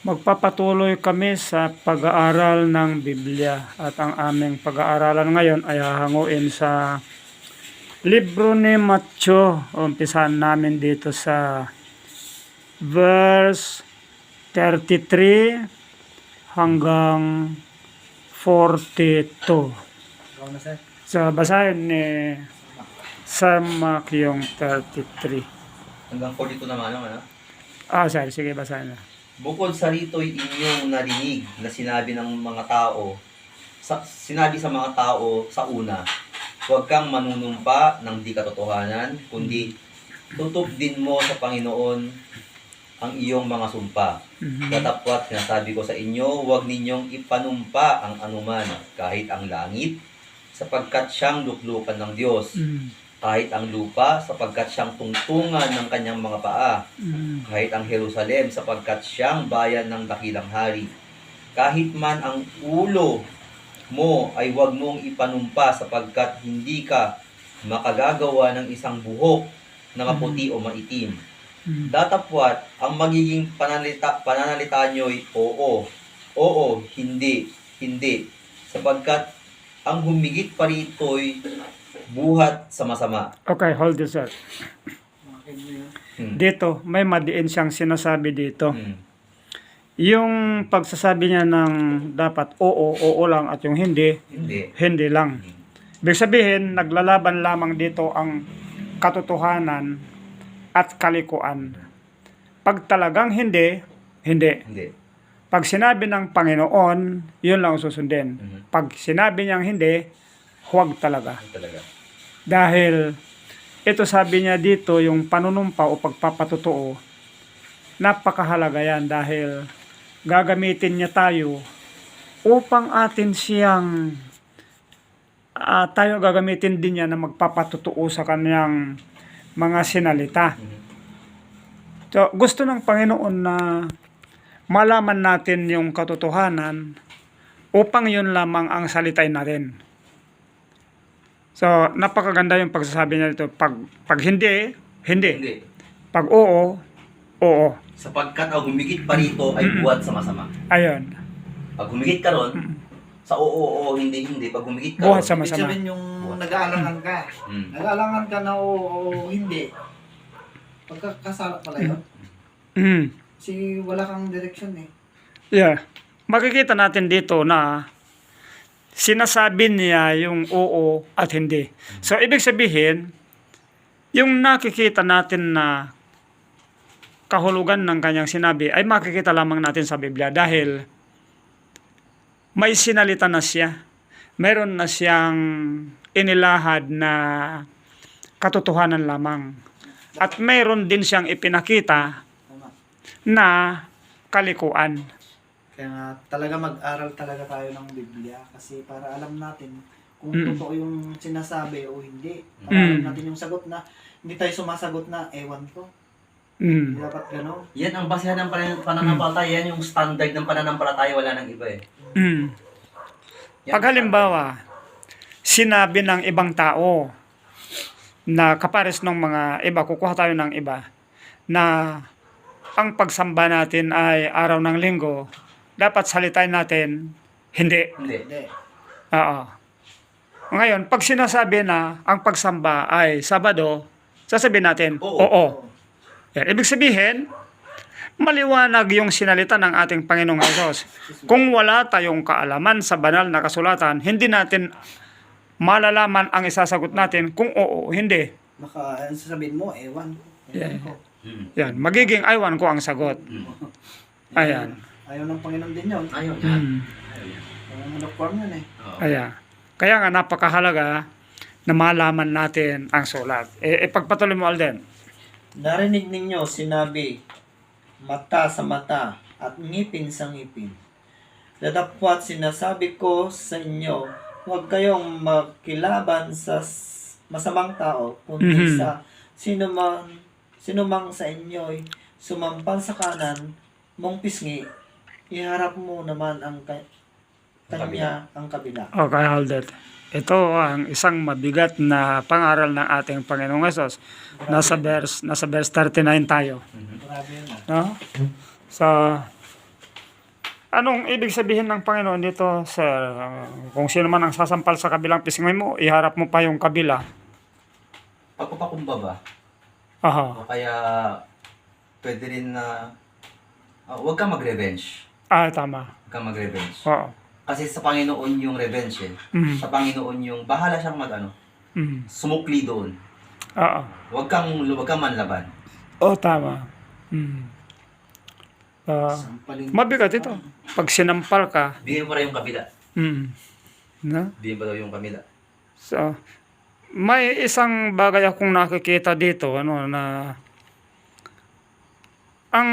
Magpapatuloy kami sa pag-aaral ng Biblia at ang aming pag-aaralan ngayon ay hahanguin sa libro ni Matthew. Umpisahan namin dito sa verse 33 hanggang 42. So, basahin ni Sir Mark yung 33. Hanggang 42 naman, ano? Sir, sige, basahin na. Bukod sa rito'y inyong narinig na sinabi ng mga tao, sinabi sa mga tao sa una, huwag kang manunumpa ng di katotohanan, kundi tutupdin mo sa Panginoon ang iyong mga sumpa. Datapwat sinasabi ko sa inyo, huwag ninyong ipanumpa ang anuman, kahit ang langit, sapagkat siyang luklukan ng Diyos. Kahit ang lupa, sapagkat siyang tungtungan ng kanyang mga paa. Kahit ang Jerusalem, sapagkat siyang bayan ng dakilang hari. Kahit man ang ulo mo ay huwag mong ipanumpa, sapagkat hindi ka makagagawa ng isang buhok na maputi o maitim. Datapwat, ang magiging pananalita nyo'y oo, hindi, sapagkat ang humigit pa rito'y buhat sa masama. Okay, hold this sir. Dito, may madiin siyang sinasabi dito. Yung pagsasabi niya ng dapat oo lang at yung hindi lang. Ibig sabihin, naglalaban lamang dito ang katotohanan at kalikuan. Pag talagang hindi. Pag sinabi ng Panginoon, yun lang susundin. Pag sinabi niyang hindi, huwag talaga. Dahil ito sabi niya dito, yung panunumpa o pagpapatotoo, napakahalaga yan dahil gagamitin niya tayo upang atin siyang tayo gagamitin din niya na magpapatotoo sa kanyang mga sinalita. So, gusto ng Panginoon na malaman natin yung katotohanan upang yun lamang ang salitay natin. So, napakaganda yung pagsasabi niya dito. Pag hindi. Pag oo. Sapagkat ang humigit pa rito ay buhat sa masama. Ayun. Pag humigit ka ron, sa oo, hindi. Pag humigit ka Buhat ron, sa Ibig masama. sabihin yung nag-aalangan ka. Nag-aalangan ka na o hindi. Pagkakasala pala yun. Kasi wala kang direksyon eh. Yeah. Makikita natin dito na sinasabi niya yung oo at hindi. So, ibig sabihin, yung nakikita natin na kahulugan ng kanyang sinabi ay makikita lamang natin sa Biblia dahil may sinalita na siya. Meron na siyang inilahad na katotohanan lamang. At meron din siyang ipinakita na kalikuan. Kaya nga talaga mag-aral talaga tayo ng Biblia kasi para alam natin kung totoo yung sinasabi o hindi. Para alam natin yung sagot na hindi tayo sumasagot na ewan ko. Hindi dapat gano'n. yan ang basehan ng pananampalataya. Yan yung standard ng pananampalataya. Wala nang iba eh. Pag halimbawa, sinabi ng ibang tao na kapares ng mga iba, kukuha tayo ng iba, na ang pagsamba natin ay araw ng linggo, dapat salitain natin, hindi. Oo. Ngayon, pag sinasabi na ang pagsamba ay Sabado, sasabihin natin, oo. Yan. Ibig sabihin, maliwanag yung sinalita ng ating Panginoong Hesus. Kung wala tayong kaalaman sa banal na kasulatan, hindi natin malalaman ang isasagot natin kung oo o hindi. Baka sasabihin mo, ewan ko. Yan. Magiging aywan ko ang sagot. Ayan. Ayaw ng Panginoon din yun. Ayaw niya. Ayaw mo na-form yun eh. Ayan. Kaya nga napakahalaga na malaman natin ang sulat. Pagpatuloy mo, Alden. Narinig ninyo sinabi, mata sa mata at ngipin sa ngipin. Datapwat sinasabi ko sa inyo, huwag kayong makilaban sa masamang tao, kundi sa sinumang sa inyo'y sumampal sa kanan mong pisngi, iharap mo naman ang kanya ang kabila. Okay, Alden. Ito ang isang mabigat na pangaral ng ating Panginoong Hesus. Nasa verse 39 tayo. Grabe yun ah. No? So, Anong ibig sabihin ng Panginoon dito, sir? Kung sino man ang sasampal sa kabilang pisngi mo, iharap mo pa yung kabila. Pagpapakumbaba, Aha. o kaya pwede rin na huwag kang mag-revenge. Tama. Huwag kang mag-revenge. Oo. Kasi sa Panginoon yung revenge eh. Mm. Sa Panginoon yung bahala siyang Mm. sumukli doon. Oo. Huwag kang manlaban. Tama. Mm. Sampalin. Mabigat ito. Pag sinampal ka, Bigyan mo rin yung kabila. na? Bigyan pa daw yung kabila. So, may isang bagay akong nakikita dito, na ang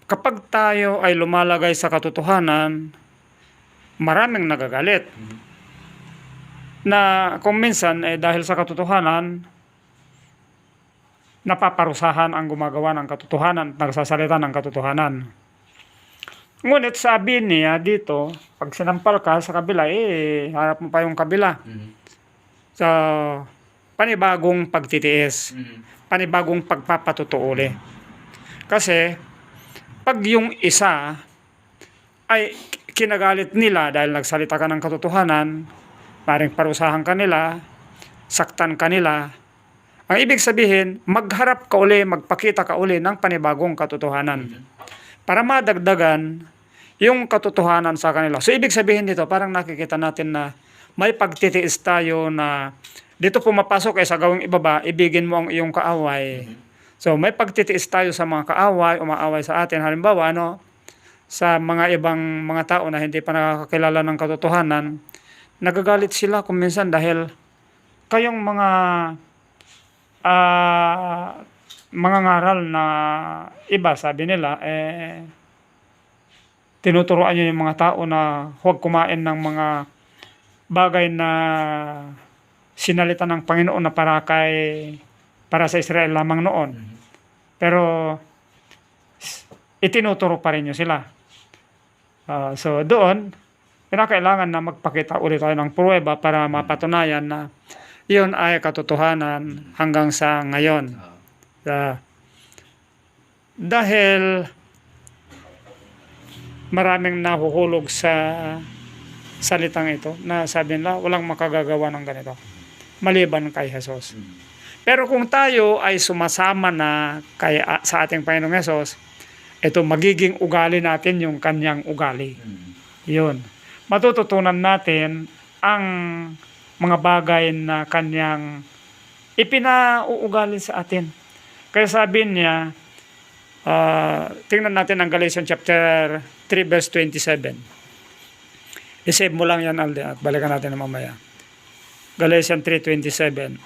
kapag tayo ay lumalagay sa katotohanan, maraming nagagalit. Na kung minsan, dahil sa katotohanan, napaparusahan ang gumagawa ng katotohanan, nagsasalita ng katotohanan. Ngunit sabi niya dito, pag sinampal ka sa kabila, harap mo pa yung kabila. So, panibagong pagtitiis, panibagong pagpapatotoo uli. Kasi, pag yung isa ay kinagalit nila dahil nagsalita ka ng katotohanan, maring parusahan ka nila, saktan ka nila, ang ibig sabihin, magharap ka uli, magpakita ka uli ng panibagong katotohanan. Para madagdagan yung katotohanan sa kanila. So, ibig sabihin dito, parang nakikita natin na may pagtitiis tayo na dito pumapasok sa gawing ibaba, ibigin mo ang iyong kaaway. So, may pagtitiis tayo sa mga kaaway, umaaway sa atin. Halimbawa, sa mga ibang mga tao na hindi pa nakakakilala ng katotohanan, nagagalit sila kung minsan dahil kayong mga ngaral na iba, sabi nila, tinuturoan nyo yung mga tao na huwag kumain ng mga bagay na sinalita ng Panginoon na para sa Israel lamang noon. Pero itinuturo pa rin nyo sila. So doon, kinakailangan na magpakita ulit tayo ng pruweba para mapatunayan na yun ay katotohanan hanggang sa ngayon. Dahil maraming nahuhulog sa salitang ito na sabi nila walang makagagawa ng ganito maliban kay Jesus. Pero kung tayo ay sumasama na sa ating Panginoong Jesus, ito magiging ugali natin yung kanyang ugali. Yun. Matututunan natin ang mga bagay na kanyang ipinauugali sa atin. Kaya sabi niya, tingnan natin ang Galatians chapter 3 verse 27. I-save mo lang yan, Alde, at balikan natin na mamaya. Galatians 3:27.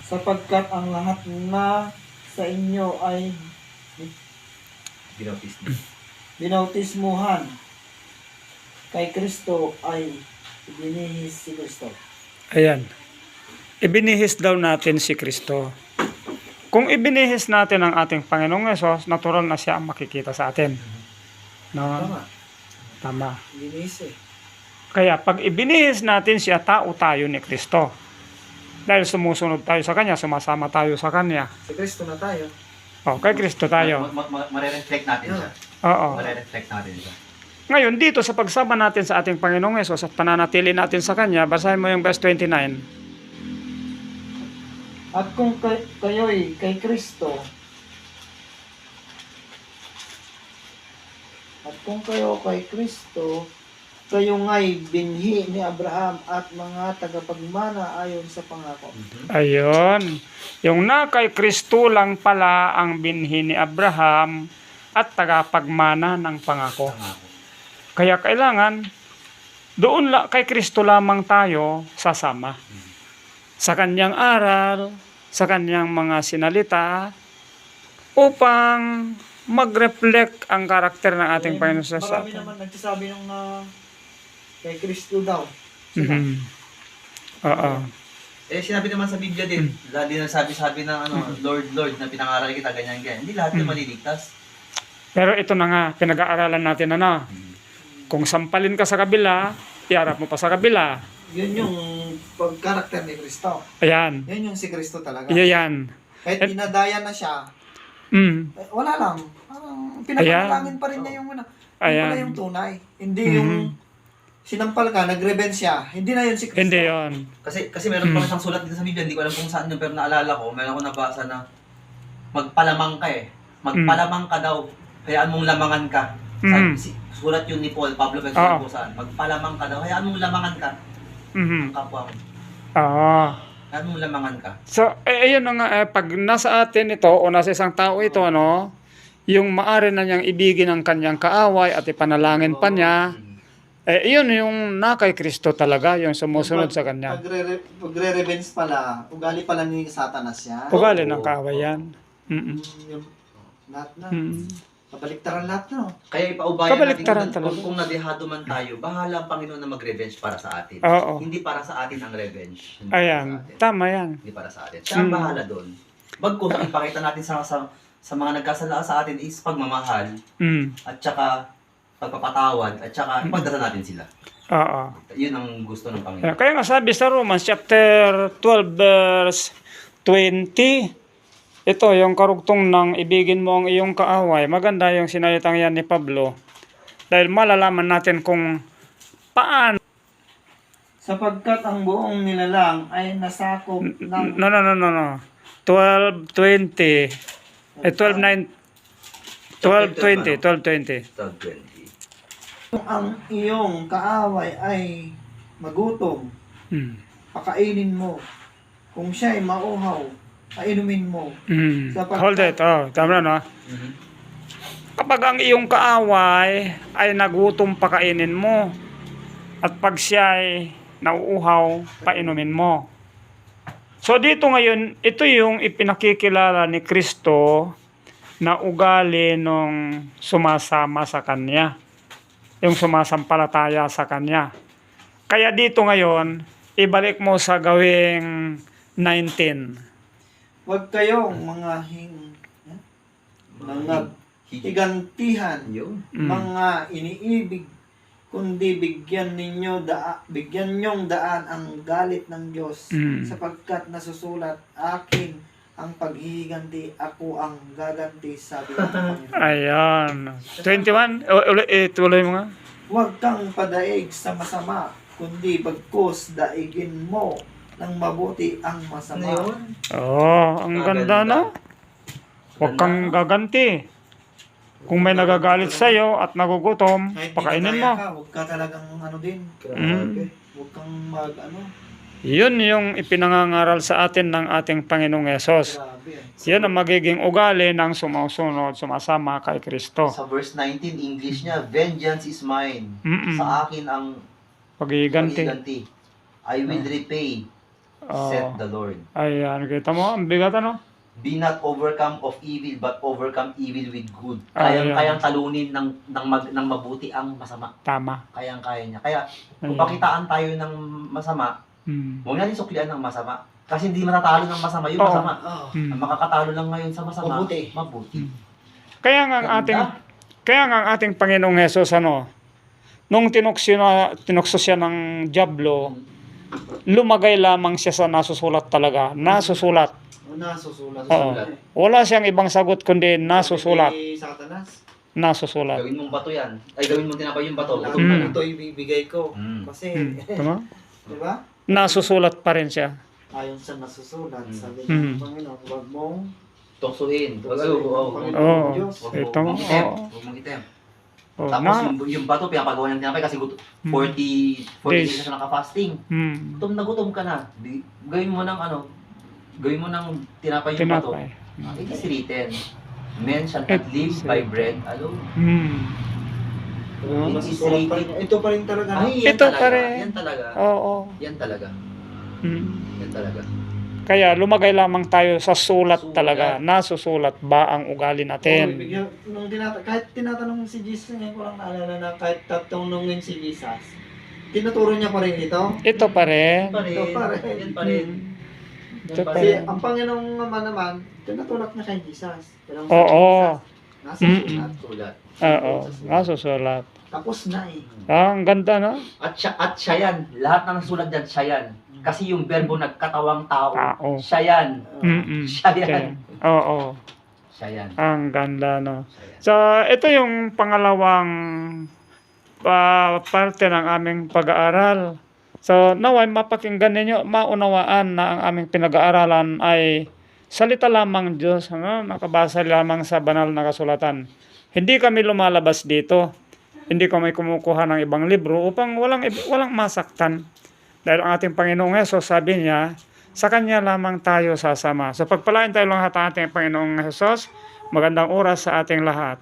Sapagkat ang lahat na sa inyo ay binautismuhan kay Kristo ay ibinihis si Kristo. Ayan. Ibinihis daw natin si Kristo. Kung ibinihis natin ang ating Panginoong Yesus, natural na siya ang makikita sa atin. No? Tama. Linis Kaya pag ibinihis natin siya, tao tayo ni Kristo. Dahil sumusunod tayo sa Kanya, sumasama tayo sa Kanya. Sa Kristo na tayo. Kay Kristo tayo. Mare-reflect natin siya. Oo. Mare-reflect natin siya. Ngayon, dito sa pagsama natin sa ating Panginoong Yesus at pananatili natin sa Kanya, basahin mo yung verse 29. At kung kayo'y kay Kristo, kayo nga'y binhi ni Abraham at mga tagapagmana ayon sa pangako. Ayun. Yung na kay Kristo lang pala ang binhi ni Abraham at tagapagmana ng pangako. Kaya kailangan doon kay Kristo lamang tayo sasama. Sa kanyang aral, sa kanyang mga sinalita, upang mag-reflect ang karakter ng ating Panginoon sa Marami naman nagsasabi ng kay Kristo daw. Oo. Sinabi naman sa Biblia din, lagi na sabi ng Lord, Lord, na pinangaral kita, ganyan. Hindi lahat yung maliligtas. Pero ito na nga, pinag-aaralan natin Kung sampalin ka sa kabila, iharap mo pa sa kabila. Yun yung pag-karakter ni Kristo. Ayan. Yan yung si Kristo talaga. Yan. Kahit dinadaya na siya, Mm. wala lang. Parang pinapanalangin pa rin niya yung ano. Yung Ayan. pala yung tunay. Hindi yung sinampal ka, nag-revenge siya. Hindi na yun si Kristo. Hindi yon. Kasi meron pa siyang sulat dito sa Biblia, hindi ko alam kung saan yun, pero naalala ko, meron ako nabasa na magpalamang ka eh. Magpalamang ka daw, hayaan mong lamangan ka. Sulat yun ni Paul, Pablo, pero Oo. kung saan. Magpalamang ka daw, hayaan mong lamangan ka. Mhm. Ang kapwa mo. Oo. Hayaan mong lamangan ka. So, ayun na nga, pag nasa atin ito o nasa isang tao ito, ano, yung maari na niyang ibigin ang kanyang kaaway at ipanalangin pa niya, yun yung na kay Kristo talaga, yung sumusunod sa kanya. Pagre-revenge pala, ugali pala ni Satanas yan. Ugali ng kaaway yan. Mm-mm. Yung lahat na. Mm. Kabaliktaran lahat na. Kaya ipaubayan natin Kabaliktaran kung, talaga. kung nadehado man tayo, bahala ang Panginoon na mag-revenge para sa atin. Oo. Hindi para sa atin ang revenge. Hindi Ayan, para sa atin. tama yan. Hindi para sa atin. Siya ang bahala doon. Bagkus ang ipakita natin sa mga nagkasala sa atin is pagmamahal Mm. at saka pagpapatawad at saka ipagdasal natin sila. Oo. Yun ang gusto ng Panginoon. Kaya nga sabi sa Romans chapter 12 verse 20, ito yung karugtong ng ibigin mo ang iyong kaaway. Maganda yung sinalitang yan ni Pablo. Dahil malalaman natin kung paano. Sapagkat ang buong nilalang ay nasakop ng No. 12:20. 12:20. 12:20. 12:20. ang iyong kaaway ay magutom, Mm. pakainin mo. Kung siya ay mauhaw, painumin mo. Mm. Hold it. Oh, tama na, no? Kapag ang iyong kaaway ay nagutom, pakainin mo. At pag siya ay nauuhaw, painumin mo. So dito ngayon, ito yung ipinakikilala ni Kristo na ugali nung sumasama sa Kanya. Yung sumasampalataya sa Kanya. Kaya dito ngayon, ibalik mo sa gawing 19. Huwag kayong mga higantihan, Yun. mga iniibig, kundi bigyan nyong daan ang galit ng Diyos, sapagkat nasusulat, akin ang paghihiganti, ako ang gaganti, sabi ng Panginoon. Ayan. 21. Tuloy mo nga. Huwag kang padaig sa masama, kundi bagkus daigin mo ng mabuti ang masama. Ano yun? Ang ganda, no? Huwag kang gaganti. Kung may nagagalit sa'yo at nagugutom, Kahit pakainin dinadaya mo. ka, huwag ka talagang ano din. Mm. Huwag kang mag Yun yung ipinangangaral sa atin ng ating Panginoong Yesus. grabe. Yan ang magiging ugali ng sumusunod, sumasama kay Kristo. Sa verse 19, English niya, vengeance is mine. Mm-mm. Sa akin ang Pagiganti. paghiganti. I will repay, said the Lord. Ayan, kita mo, ang bigat, ano? Be not overcome of evil, but overcome evil with good. Ayan. Kayang talunin ng mabuti ang masama. Tama. Kaya niya. Kaya kung Ayan. pakitaan tayo ng masama, Mm. huwag natin suklian ng masama. Kasi hindi matatalo ng masama yung Oo. masama. Oh. Mm. Ang makakatalo lang ngayon sa masama, Mabuti. mabuti. Kaya nga ang ating Panginoong Hesus, ano, nung tinukso siya ng Diablo, lumagay lamang siya sa nasusulat talaga. Nasusulat. Nasusulat. Oo. Wala siyang ibang sagot kundi nasusulat. Kay Satanas. Nasusulat. Gawin mong bato yan. Ay, gawin mong tinapay yung bato. Lahat Gutom ka ng na. ito ibibigay ko. Mm. Kasi, Tama? di ba? Nasusulat pa rin siya. Ayon sa nasusulat, sabi Mm. ng Panginoon, huwag mong Tuksuhin. Huwag Panginoon Oo. Diyos. Ito, mong item. oo. Huwag mong item. Oh, Tapos yung bato, pinapagawa ng tinapay kasi 40 days Days. na siya naka-fasting. Gutom na gutom ka na. Gawin mo ng tinapay yung bato. Tinapay. It is written, men shall not live by bread alone. Nasusulat pa rin. Ito pa rin talaga. Ay, yan Ito talaga. pa rin. Yan talaga. Oo. Yan talaga. Mm. Yan talaga. Kaya lumagay lamang tayo sa sulat Sulat. talaga. Nasusulat ba ang ugali natin? Nung kahit tinatanong si Jesus, ngayon ko lang naalala na kahit tatanungin si Jesus, tinuturo niya pa rin ito. Ito pa rin. Yan pa rin. Ito pa rin. Yan pa rin. Ito pa Kasi rin. ang Panginoong naman, tinutulak niya kay Jesus. Oo. Nasa sulat. Oo, nasusulat. Tapos na eh. Ang ganda, no? At siya yan. Lahat ng nasulat dyan, siya yan. Kasi yung verbo nagkatawang tao, Tao. siya yan. Mm-mm. Siya yan. Oo. Siya yan. Ang ganda, no? Siya yan. So, ito yung pangalawang parte ng aming pag-aaral. So, naway mapakinggan ninyo, maunawaan na ang aming pinag-aaralan ay salita lamang Diyos, ano? Nakabasa lamang sa banal na kasulatan. Hindi kami lumalabas dito. Hindi kami kumukuha ng ibang libro upang walang masaktan. Dahil ang ating Panginoong Hesus, sabi niya, sa Kanya lamang tayo sasama. So, pagpalain tayo lahat ang ating Panginoong Hesus. Magandang oras sa ating lahat.